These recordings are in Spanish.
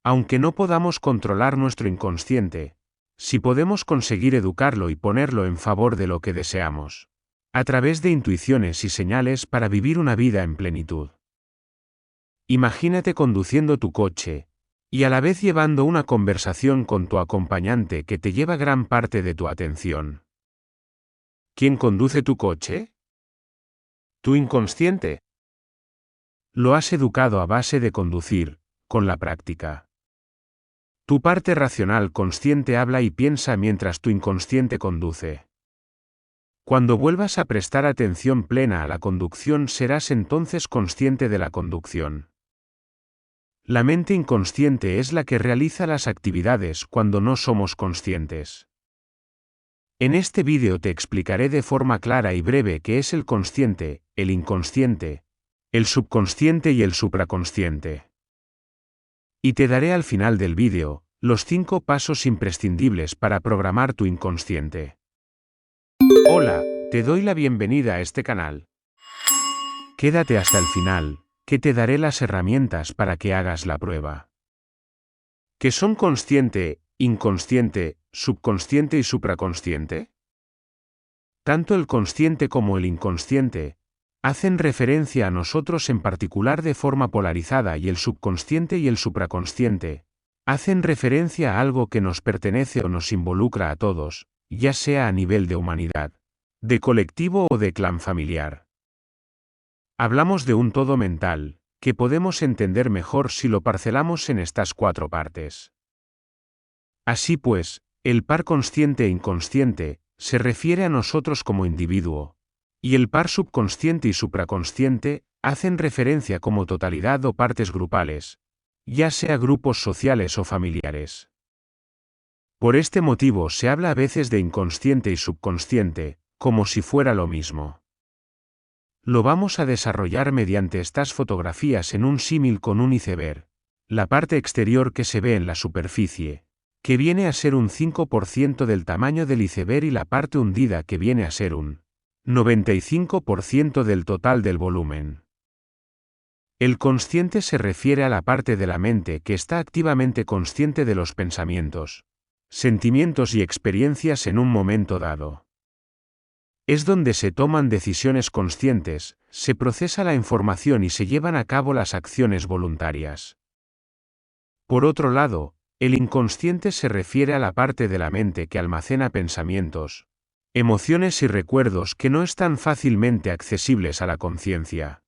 Aunque no podamos controlar nuestro inconsciente, sí podemos conseguir educarlo y ponerlo en favor de lo que deseamos, a través de intuiciones y señales para vivir una vida en plenitud. Imagínate conduciendo tu coche, y a la vez llevando una conversación con tu acompañante que te lleva gran parte de tu atención. ¿Quién conduce tu coche? Tu inconsciente. Lo has educado a base de conducir, con la práctica. Tu parte racional consciente habla y piensa mientras tu inconsciente conduce. Cuando vuelvas a prestar atención plena a la conducción, serás entonces consciente de la conducción. La mente inconsciente es la que realiza las actividades cuando no somos conscientes. En este vídeo te explicaré de forma clara y breve qué es el consciente, el inconsciente, el subconsciente y el supraconsciente. Y te daré al final del vídeo los 5 pasos imprescindibles para programar tu inconsciente. Hola, te doy la bienvenida a este canal. Quédate hasta el final, que te daré las herramientas para que hagas la prueba. ¿Qué son consciente, inconsciente, subconsciente y supraconsciente? Tanto el consciente como el inconsciente hacen referencia a nosotros en particular de forma polarizada, y el subconsciente y el supraconsciente hacen referencia a algo que nos pertenece o nos involucra a todos, ya sea a nivel de humanidad, de colectivo o de clan familiar. Hablamos de un todo mental, que podemos entender mejor si lo parcelamos en estas 4 partes. Así pues, el par consciente e inconsciente se refiere a nosotros como individuo, y el par subconsciente y supraconsciente hacen referencia como totalidad o partes grupales, ya sea grupos sociales o familiares. Por este motivo se habla a veces de inconsciente y subconsciente, como si fuera lo mismo. Lo vamos a desarrollar mediante estas fotografías en un símil con un iceberg, la parte exterior que se ve en la superficie, que viene a ser un 5% del tamaño del iceberg, y la parte hundida que viene a ser un 95% del total del volumen. El consciente se refiere a la parte de la mente que está activamente consciente de los pensamientos, sentimientos y experiencias en un momento dado. Es donde se toman decisiones conscientes, se procesa la información y se llevan a cabo las acciones voluntarias. Por otro lado, el inconsciente se refiere a la parte de la mente que almacena pensamientos, emociones y recuerdos que no están fácilmente accesibles a la conciencia.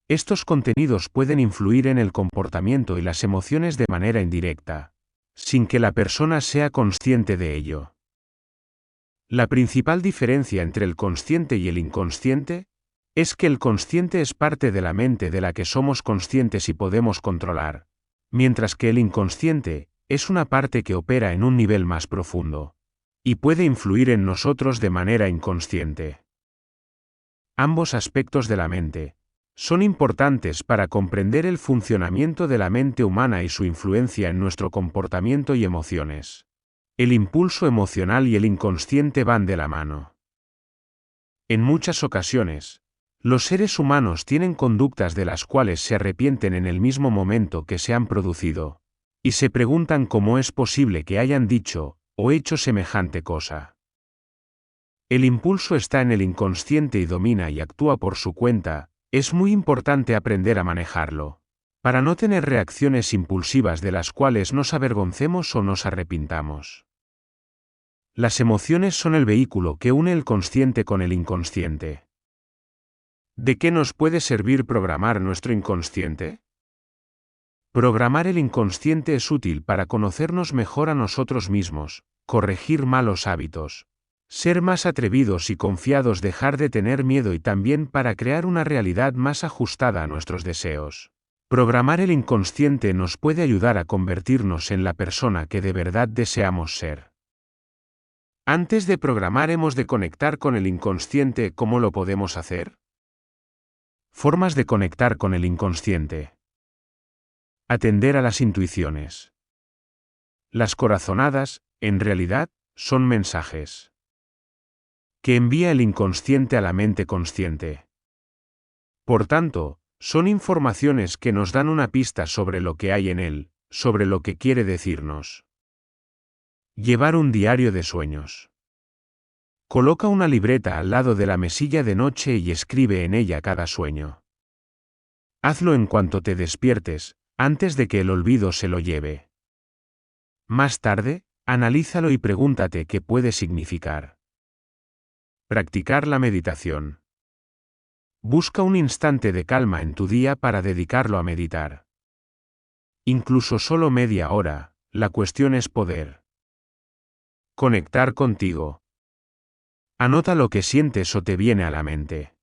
Estos contenidos pueden influir en el comportamiento y las emociones de manera indirecta, sin que la persona sea consciente de ello. La principal diferencia entre el consciente y el inconsciente es que el consciente es parte de la mente de la que somos conscientes y podemos controlar, mientras que el inconsciente es una parte que opera en un nivel más profundo y puede influir en nosotros de manera inconsciente. Ambos aspectos de la mente son importantes para comprender el funcionamiento de la mente humana y su influencia en nuestro comportamiento y emociones. El impulso emocional y el inconsciente van de la mano. En muchas ocasiones, los seres humanos tienen conductas de las cuales se arrepienten en el mismo momento que se han producido, y se preguntan cómo es posible que hayan dicho o hecho semejante cosa. El impulso está en el inconsciente y domina y actúa por su cuenta. Es muy importante aprender a manejarlo, para no tener reacciones impulsivas de las cuales nos avergoncemos o nos arrepintamos. Las emociones son el vehículo que une el consciente con el inconsciente. ¿De qué nos puede servir programar nuestro inconsciente? Programar el inconsciente es útil para conocernos mejor a nosotros mismos, corregir malos hábitos, ser más atrevidos y confiados, dejar de tener miedo, y también para crear una realidad más ajustada a nuestros deseos. Programar el inconsciente nos puede ayudar a convertirnos en la persona que de verdad deseamos ser. Antes de programar hemos de conectar con el inconsciente. ¿Cómo lo podemos hacer? Formas de conectar con el inconsciente. Atender a las intuiciones. Las corazonadas, en realidad, son mensajes que envía el inconsciente a la mente consciente. Por tanto, son informaciones que nos dan una pista sobre lo que hay en él, sobre lo que quiere decirnos. Llevar un diario de sueños. Coloca una libreta al lado de la mesilla de noche y escribe en ella cada sueño. Hazlo en cuanto te despiertes, antes de que el olvido se lo lleve. Más tarde, analízalo y pregúntate qué puede significar. Practicar la meditación. Busca un instante de calma en tu día para dedicarlo a meditar. Incluso solo media hora, la cuestión es poder. Conectar contigo. Anota lo que sientes o te viene a la mente.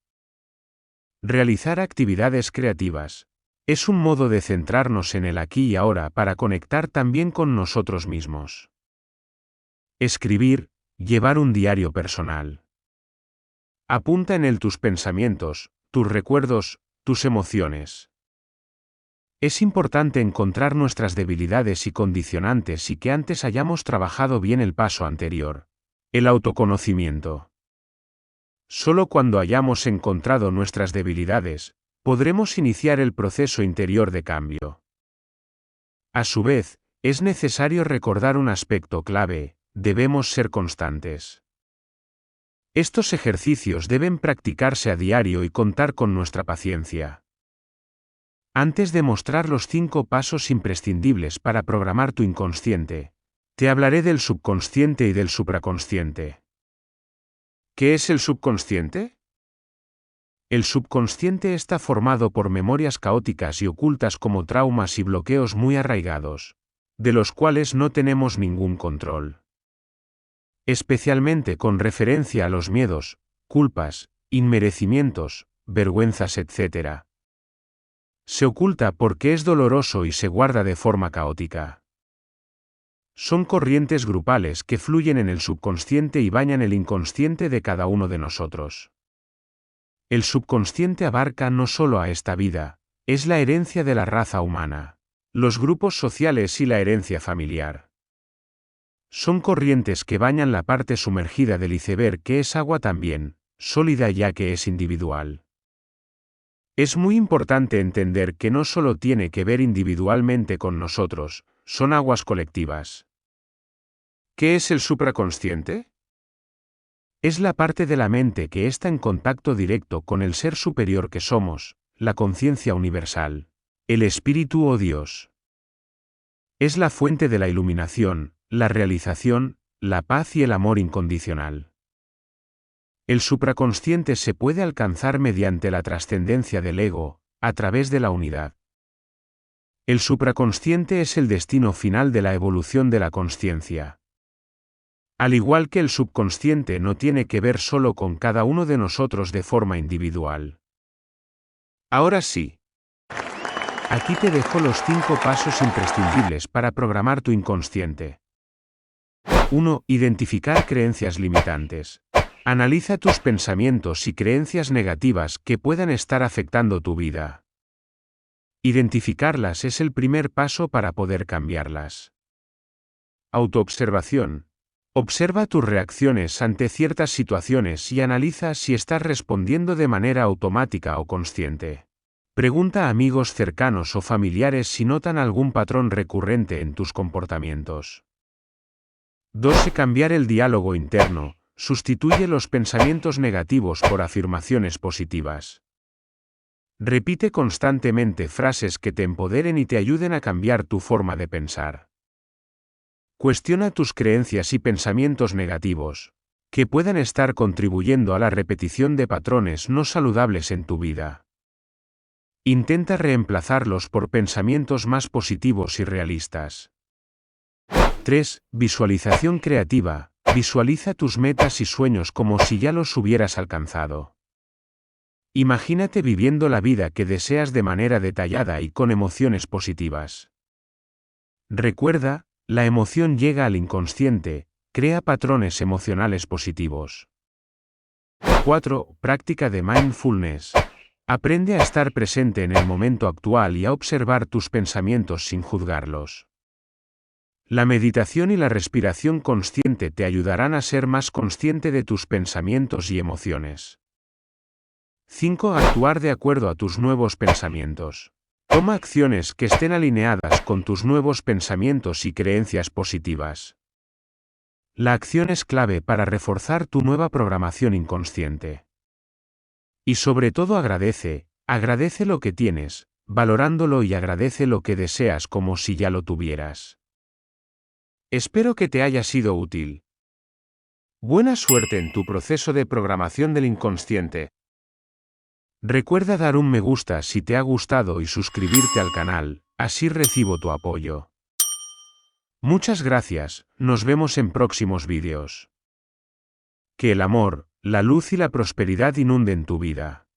Realizar actividades creativas. Es un modo de centrarnos en el aquí y ahora para conectar también con nosotros mismos. Escribir, llevar un diario personal. Apunta en él tus pensamientos, tus recuerdos, tus emociones. Es importante encontrar nuestras debilidades y condicionantes y que antes hayamos trabajado bien el paso anterior. El autoconocimiento. Solo cuando hayamos encontrado nuestras debilidades, podremos iniciar el proceso interior de cambio. A su vez, es necesario recordar un aspecto clave: debemos ser constantes. Estos ejercicios deben practicarse a diario y contar con nuestra paciencia. Antes de mostrar los 5 pasos imprescindibles para programar tu inconsciente, te hablaré del subconsciente y del supraconsciente. ¿Qué es el subconsciente? El subconsciente está formado por memorias caóticas y ocultas como traumas y bloqueos muy arraigados, de los cuales no tenemos ningún control. Especialmente con referencia a los miedos, culpas, inmerecimientos, vergüenzas, etc. Se oculta porque es doloroso y se guarda de forma caótica. Son corrientes grupales que fluyen en el subconsciente y bañan el inconsciente de cada uno de nosotros. El subconsciente abarca no solo a esta vida, es la herencia de la raza humana, los grupos sociales y la herencia familiar. Son corrientes que bañan la parte sumergida del iceberg, que es agua también, sólida ya que es individual. Es muy importante entender que no solo tiene que ver individualmente con nosotros, son aguas colectivas. ¿Qué es el supraconsciente? Es la parte de la mente que está en contacto directo con el ser superior que somos, la conciencia universal, el espíritu o Dios. Es la fuente de la iluminación, la realización, la paz y el amor incondicional. El supraconsciente se puede alcanzar mediante la trascendencia del ego, a través de la unidad. El supraconsciente es el destino final de la evolución de la consciencia. Al igual que el subconsciente no tiene que ver solo con cada uno de nosotros de forma individual. Ahora sí. Aquí te dejo los 5 pasos imprescindibles para programar tu inconsciente. 1. Identificar creencias limitantes. Analiza tus pensamientos y creencias negativas que puedan estar afectando tu vida. Identificarlas es el primer paso para poder cambiarlas. Autoobservación. Observa tus reacciones ante ciertas situaciones y analiza si estás respondiendo de manera automática o consciente. Pregunta a amigos cercanos o familiares si notan algún patrón recurrente en tus comportamientos. 2. Cambiar el diálogo interno. Sustituye los pensamientos negativos por afirmaciones positivas. Repite constantemente frases que te empoderen y te ayuden a cambiar tu forma de pensar. Cuestiona tus creencias y pensamientos negativos, que puedan estar contribuyendo a la repetición de patrones no saludables en tu vida. Intenta reemplazarlos por pensamientos más positivos y realistas. 3. Visualización creativa. Visualiza tus metas y sueños como si ya los hubieras alcanzado. Imagínate viviendo la vida que deseas de manera detallada y con emociones positivas. Recuerda, la emoción llega al inconsciente, crea patrones emocionales positivos. 4. Práctica de mindfulness. Aprende a estar presente en el momento actual y a observar tus pensamientos sin juzgarlos. La meditación y la respiración consciente te ayudarán a ser más consciente de tus pensamientos y emociones. 5. Actuar de acuerdo a tus nuevos pensamientos. Toma acciones que estén alineadas con tus nuevos pensamientos y creencias positivas. La acción es clave para reforzar tu nueva programación inconsciente. Y sobre todo agradece lo que tienes, valorándolo y agradece lo que deseas como si ya lo tuvieras. Espero que te haya sido útil. Buena suerte en tu proceso de programación del inconsciente. Recuerda dar un me gusta si te ha gustado y suscribirte al canal, así recibo tu apoyo. Muchas gracias, nos vemos en próximos vídeos. Que el amor, la luz y la prosperidad inunden tu vida.